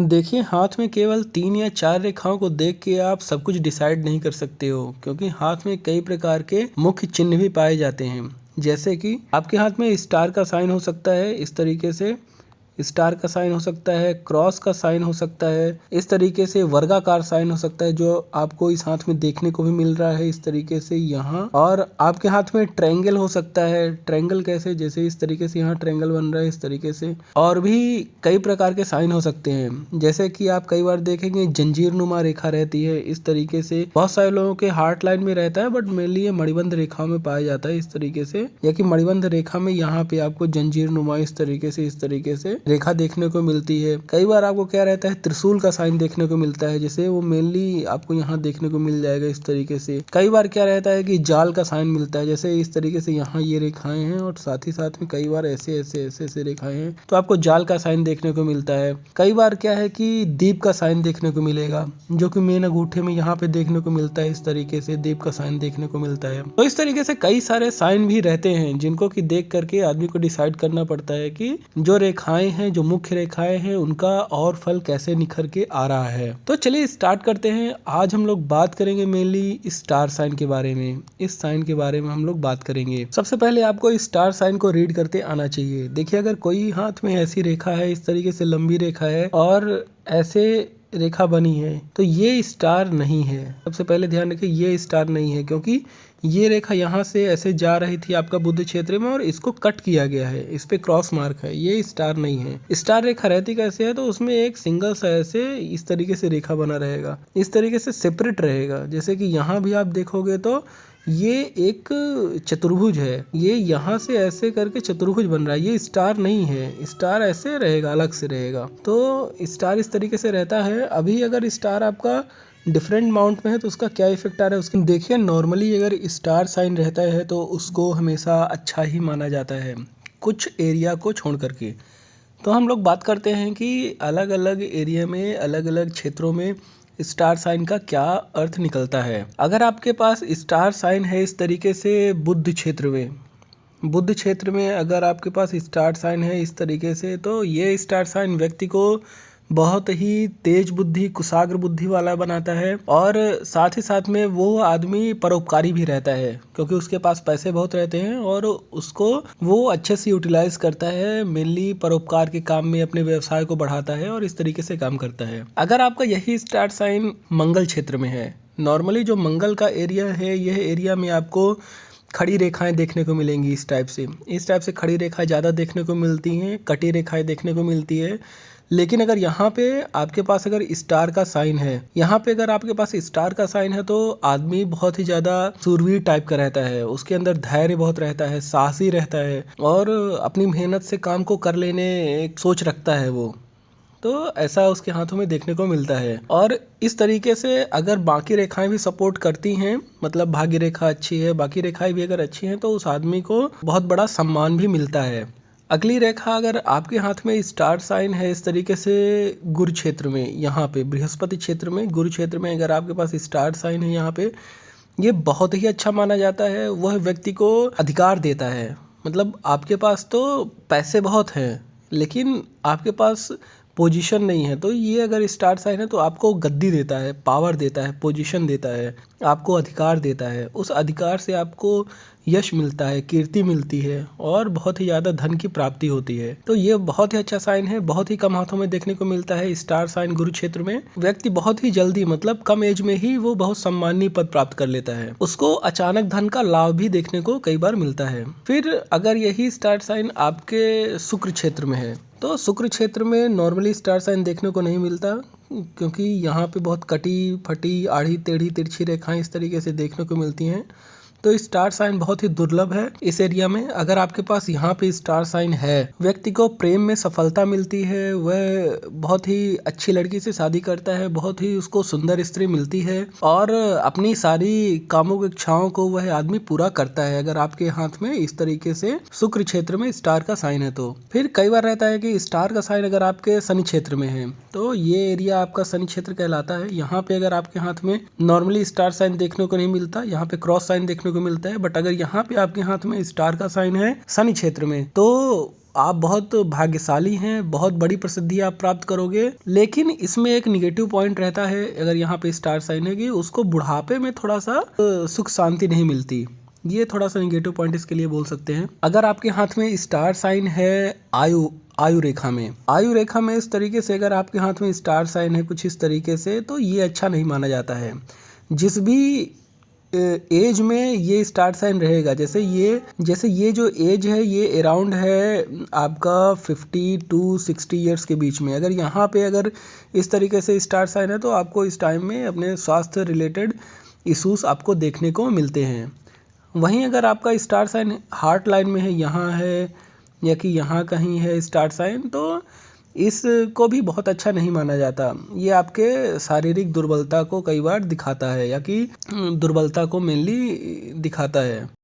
देखिए, हाथ में केवल 3 या 4 रेखाओं को देख के आप सब कुछ डिसाइड नहीं कर सकते हो, क्योंकि हाथ में कई प्रकार के मुख्य चिन्ह भी पाए जाते हैं। जैसे कि आपके हाथ में स्टार का साइन हो सकता है, इस तरीके से स्टार का साइन हो सकता है, क्रॉस का साइन हो सकता है, इस तरीके से वर्गाकार साइन हो सकता है जो आपको इस हाथ में देखने को भी मिल रहा है इस तरीके से यहाँ। और आपके हाथ में ट्रायंगल हो सकता है। ट्रायंगल कैसे? जैसे इस तरीके से यहाँ ट्रायंगल बन रहा है इस तरीके से। और भी कई प्रकार के साइन हो सकते हैं, जैसे कि आप कई बार देखेंगे जंजीर नुमा रेखा रहती है इस तरीके से। बहुत सारे लोगों के हार्ट लाइन में रहता है, बट मेनली ये मणिबंध रेखाओं में पाया जाता है इस तरीके से। या कि मणिबंध रेखा में यहाँ पे आपको जंजीर नुमा इस तरीके से रेखा देखने को मिलती है। कई बार आपको क्या रहता है, त्रिशूल का साइन देखने को मिलता है, जैसे वो मेनली आपको यहाँ देखने को मिल जाएगा इस तरीके से। कई बार क्या रहता है कि जाल का साइन मिलता है, जैसे इस तरीके से यहाँ ये रेखाएं हैं और साथ ही साथ में कई बार ऐसे रेखाएं हैं, तो आपको जाल का साइन देखने को मिलता है। कई बार क्या है कि दीप का साइन देखने को मिलेगा, जो कि मेन अंगूठे में यहाँ पे देखने को मिलता है इस तरीके से दीप का साइन देखने को मिलता है। तो इस तरीके से कई सारे साइन भी रहते हैं जिनको कि देख करके आदमी को डिसाइड करना पड़ता है कि जो रेखाएं हैं, जो मुख्य रेखाएं हैं, उनका और फल कैसे निखर के आ रहा है। तो चलिए स्टार्ट करते हैं। आज हम लोग बात करेंगे मेनली स्टार साइन के बारे में। इस साइन के बारे में हम लोग बात करेंगे। सबसे पहले आपको स्टार साइन को रीड करते आना चाहिए। देखिए, अगर कोई हाथ में ऐसी रेखा है, इस तरीके से लंबी रेखा है और ऐसे रेखा बनी है, तो ये स्टार नहीं है। सबसे पहले ध्यान रखिए, ये स्टार नहीं है, क्योंकि ये रेखा यहाँ से ऐसे जा रही थी आपका बुद्ध क्षेत्र में और इसको कट किया गया है, इस पे क्रॉस मार्क है। ये स्टार नहीं है। स्टार रेखा रहती कैसे है, तो उसमें एक सिंगल सा ऐसे इस तरीके से रेखा बना रहेगा, इस तरीके से सेपरेट रहेगा। जैसे कि यहाँ भी आप देखोगे तो ये एक चतुर्भुज है, ये यहाँ से ऐसे करके चतुर्भुज बन रहा है। ये स्टार नहीं है, स्टार ऐसे रहेगा, अलग से रहेगा। तो स्टार इस तरीके से रहता है। अभी अगर स्टार आपका डिफरेंट माउंट में है तो उसका क्या इफेक्ट आ रहा है उसके देखिए। नॉर्मली अगर स्टार साइन रहता है तो उसको हमेशा अच्छा ही माना जाता है, कुछ एरिया को छोड़ करके। तो हम लोग बात करते हैं कि अलग अलग एरिया में, अलग अलग क्षेत्रों में स्टार साइन का क्या अर्थ निकलता है। अगर आपके पास स्टार साइन है इस तरीके से बुद्ध क्षेत्र में अगर आपके पास स्टार साइन है इस तरीके से, तो ये स्टार साइन व्यक्ति को बहुत ही तेज बुद्धि, कुशाग्र बुद्धि वाला बनाता है। और साथ ही साथ में वो आदमी परोपकारी भी रहता है, क्योंकि उसके पास पैसे बहुत रहते हैं और उसको वो अच्छे से यूटिलाइज करता है। मेनली परोपकार के काम में अपने व्यवसाय को बढ़ाता है और इस तरीके से काम करता है। अगर आपका यही स्टार साइन मंगल क्षेत्र में है, नॉर्मली जो मंगल का एरिया है, यह एरिया में आपको खड़ी रेखाएं देखने को मिलेंगी। इस टाइप से खड़ी रेखाएं ज़्यादा देखने को मिलती हैं, कटी रेखाएं देखने को मिलती है। लेकिन अगर यहाँ पे आपके पास अगर स्टार का साइन है, यहाँ पे अगर आपके पास स्टार का साइन है, तो आदमी बहुत ही ज़्यादा शूरवीर टाइप का रहता है। उसके अंदर धैर्य बहुत रहता है, साहसी रहता है और अपनी मेहनत से काम को कर लेने एक सोच रखता है वो। तो ऐसा उसके हाथों में देखने को मिलता है। और इस तरीके से अगर बाकी रेखाएं भी सपोर्ट करती हैं, मतलब भाग्य रेखा अच्छी है, बाकी रेखाएं भी अगर अच्छी हैं, तो उस आदमी को बहुत बड़ा सम्मान भी मिलता है। अगली रेखा, अगर आपके हाथ में स्टार साइन है इस तरीके से गुरु क्षेत्र में, यहाँ पे बृहस्पति क्षेत्र में, गुरु क्षेत्र में अगर आपके पास स्टार साइन है यहाँ पे, ये बहुत ही अच्छा माना जाता है। वह व्यक्ति को अधिकार देता है। मतलब आपके पास तो पैसे बहुत हैं, लेकिन आपके पास पोजीशन नहीं है, तो ये अगर स्टार साइन है तो आपको गद्दी देता है, पावर देता है, पोजीशन देता है, आपको अधिकार देता है। उस अधिकार से आपको यश मिलता है, कीर्ति मिलती है और बहुत ही ज़्यादा धन की प्राप्ति होती है। तो ये बहुत ही अच्छा साइन है, बहुत ही कम हाथों में देखने को मिलता है। स्टार साइन गुरु क्षेत्र में व्यक्ति बहुत ही जल्दी, मतलब कम एज में ही वो बहुत सम्माननीय पद प्राप्त कर लेता है। उसको अचानक धन का लाभ भी देखने को कई बार मिलता है। फिर अगर यही स्टार साइन आपके शुक्र क्षेत्र में है, तो शुक्र क्षेत्र में नॉर्मली स्टार साइन देखने को नहीं मिलता, क्योंकि यहाँ पे बहुत कटी फटी, आड़ी टेढ़ी तिरछी रेखाएं इस तरीके से देखने को मिलती हैं। तो स्टार साइन बहुत ही दुर्लभ है इस एरिया में। अगर आपके पास यहाँ पे स्टार साइन है, व्यक्ति को प्रेम में सफलता मिलती है, वह बहुत ही अच्छी लड़की से शादी करता है, बहुत ही उसको सुंदर स्त्री मिलती है और अपनी सारी कामुक इच्छाओं को वह आदमी पूरा करता है, अगर आपके हाथ में इस तरीके से शुक्र क्षेत्र में स्टार का साइन है तो। फिर कई बार रहता है कि स्टार का साइन अगर आपके शनि क्षेत्र में है, तो ये एरिया आपका शनि क्षेत्र कहलाता है। यहाँ पे अगर आपके हाथ में नॉर्मली स्टार साइन देखने को नहीं मिलता, यहाँ पे क्रॉस साइन देखने को मिलता है। बट अगर यहाँ पे आपके हाथ में स्टार का साइन है शनि क्षेत्र में, तो आप बहुत भाग्यशाली हैं, बहुत बड़ी प्रसिद्धि आप प्राप्त करोगे। लेकिन इसमें एक निगेटिव पॉइंट रहता है, अगर यहाँ पे स्टार साइन है कि उसको बुढ़ापे में थोड़ा सा सुख शांति नहीं मिलती। ये थोड़ा सा निगेटिव पॉइंट इसके लिए बोल सकते हैं। अगर आपके हाथ में स्टार साइन है आयु रेखा में इस तरीके से, अगर आपके हाथ में स्टार साइन है कुछ इस तरीके से, तो ये अच्छा नहीं माना जाता है। जिस भी एज में ये स्टार साइन रहेगा, जैसे ये जो एज है ये अराउंड है आपका 50 टू 60 ईयर्स के बीच में। अगर यहाँ पे अगर इस तरीके से स्टार साइन है तो आपको इस टाइम में अपने स्वास्थ्य रिलेटेड इश्यूज आपको देखने को मिलते हैं। वहीं अगर आपका स्टार साइन हार्ट लाइन में है, यहाँ है या कि यहाँ कहीं है स्टार साइन, तो इसको भी बहुत अच्छा नहीं माना जाता। ये आपके शारीरिक दुर्बलता को कई बार दिखाता है, या कि दुर्बलता को मेनली दिखाता है।